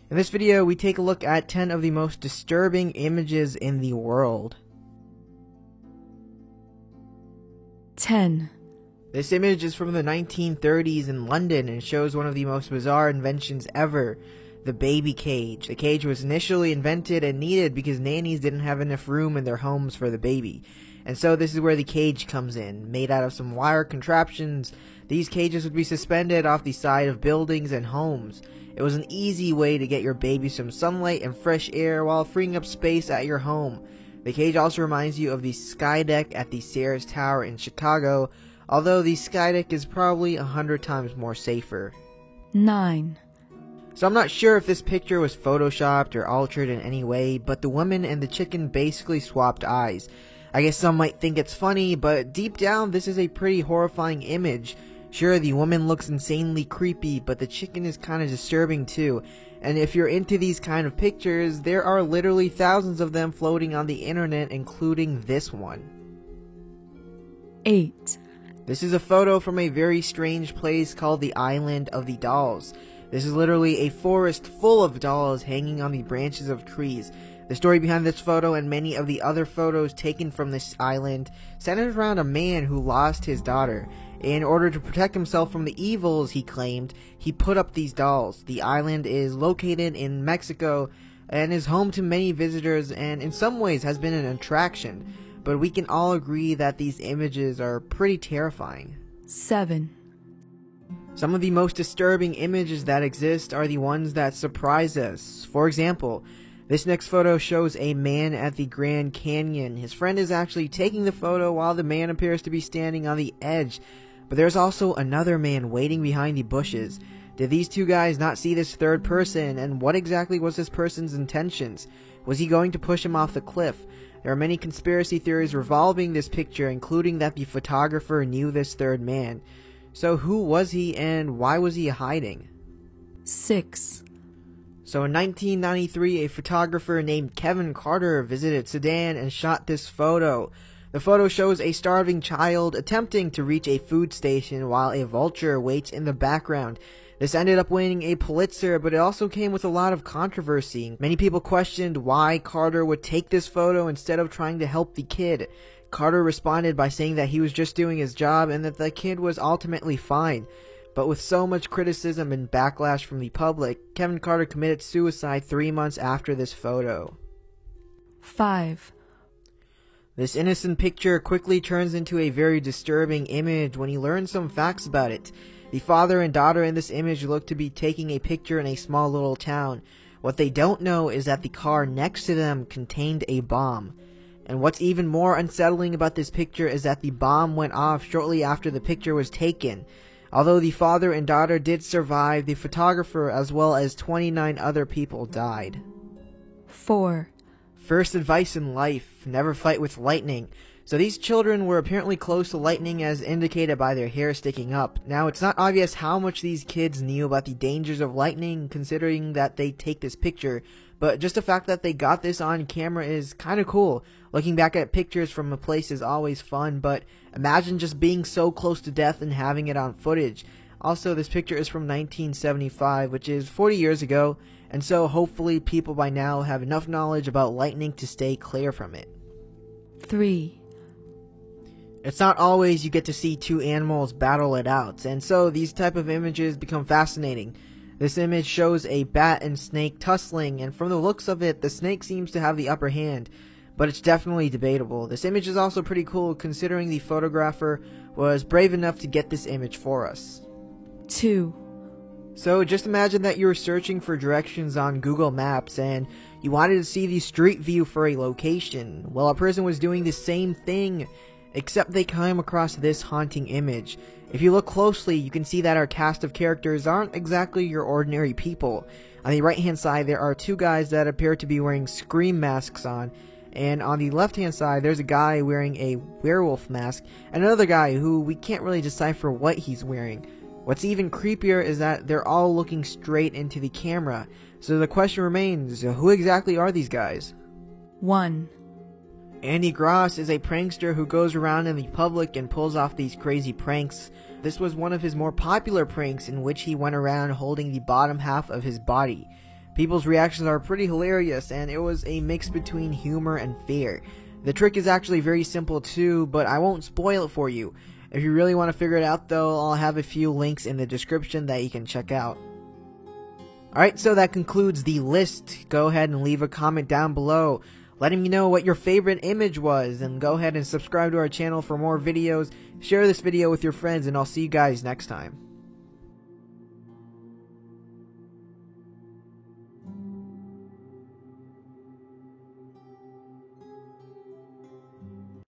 In this video, we take a look at 10 of the most disturbing images in the world. 10. This image is from the 1930s in London and shows one of the most bizarre inventions ever, the baby cage. The cage was initially invented and needed because nannies didn't have enough room in their homes for the baby. And so this is where the cage comes in. Made out of some wire contraptions, these cages would be suspended off the side of buildings and homes. It was an easy way to get your baby some sunlight and fresh air while freeing up space at your home. The cage also reminds you of the Skydeck at the Sears Tower in Chicago, although the Skydeck is probably 100 times more safer. 9. So I'm not sure if this picture was photoshopped or altered in any way, but the woman and the chicken basically swapped eyes. I guess some might think it's funny, but deep down this is a pretty horrifying image. Sure, the woman looks insanely creepy, but the chicken is kinda disturbing too. And if you're into these kind of pictures, there are literally thousands of them floating on the internet, including this one. 8. This is a photo from a very strange place called the Island of the Dolls. This is literally a forest full of dolls hanging on the branches of trees. The story behind this photo and many of the other photos taken from this island centers around a man who lost his daughter. In order to protect himself from the evils, he claimed, he put up these dolls. The island is located in Mexico and is home to many visitors and in some ways has been an attraction. But we can all agree that these images are pretty terrifying. 7. Some of the most disturbing images that exist are the ones that surprise us. For example, this next photo shows a man at the Grand Canyon. His friend is actually taking the photo while the man appears to be standing on the edge. But there's also another man waiting behind the bushes. Did these two guys not see this third person, and what exactly was this person's intentions? Was he going to push him off the cliff? There are many conspiracy theories revolving this picture, including that the photographer knew this third man. So who was he and why was he hiding? 6. So in 1993, a photographer named Kevin Carter visited Sudan and shot this photo. The photo shows a starving child attempting to reach a food station while a vulture waits in the background. This ended up winning a Pulitzer, but it also came with a lot of controversy. Many people questioned why Carter would take this photo instead of trying to help the kid. Carter responded by saying that he was just doing his job and that the kid was ultimately fine. But with so much criticism and backlash from the public, Kevin Carter committed suicide 3 months after this photo. 5. This innocent picture quickly turns into a very disturbing image when you learn some facts about it. The father and daughter in this image look to be taking a picture in a small little town. What they don't know is that the car next to them contained a bomb. And what's even more unsettling about this picture is that the bomb went off shortly after the picture was taken. Although the father and daughter did survive, the photographer as well as 29 other people died. 4. First advice in life, never fight with lightning. So these children were apparently close to lightning as indicated by their hair sticking up. Now it's not obvious how much these kids knew about the dangers of lightning considering that they take this picture, but just the fact that they got this on camera is kinda cool. Looking back at pictures from a place is always fun, but imagine just being so close to death and having it on footage. Also, this picture is from 1975, which is 40 years ago, and so hopefully people by now have enough knowledge about lightning to stay clear from it. 3. It's not always you get to see two animals battle it out, and so these type of images become fascinating. This image shows a bat and snake tussling, and from the looks of it, the snake seems to have the upper hand, but it's definitely debatable. This image is also pretty cool considering the photographer was brave enough to get this image for us. 2. So just imagine that you were searching for directions on Google Maps and you wanted to see the street view for a location. Well, a person was doing the same thing, except they came across this haunting image. If you look closely, you can see that our cast of characters aren't exactly your ordinary people. On the right hand side, there are two guys that appear to be wearing Scream masks on, and on the left hand side, there's a guy wearing a werewolf mask, and another guy who we can't really decipher what he's wearing. What's even creepier is that they're all looking straight into the camera. So the question remains, who exactly are these guys? 1. Andy Gross is a prankster who goes around in the public and pulls off these crazy pranks. This was one of his more popular pranks in which he went around holding the bottom half of his body. People's reactions are pretty hilarious, and it was a mix between humor and fear. The trick is actually very simple too, but I won't spoil it for you. If you really want to figure it out though, I'll have a few links in the description that you can check out. Alright, so that concludes the list. Go ahead and leave a comment down below, letting me know what your favorite image was, and go ahead and subscribe to our channel for more videos. Share this video with your friends, and I'll see you guys next time.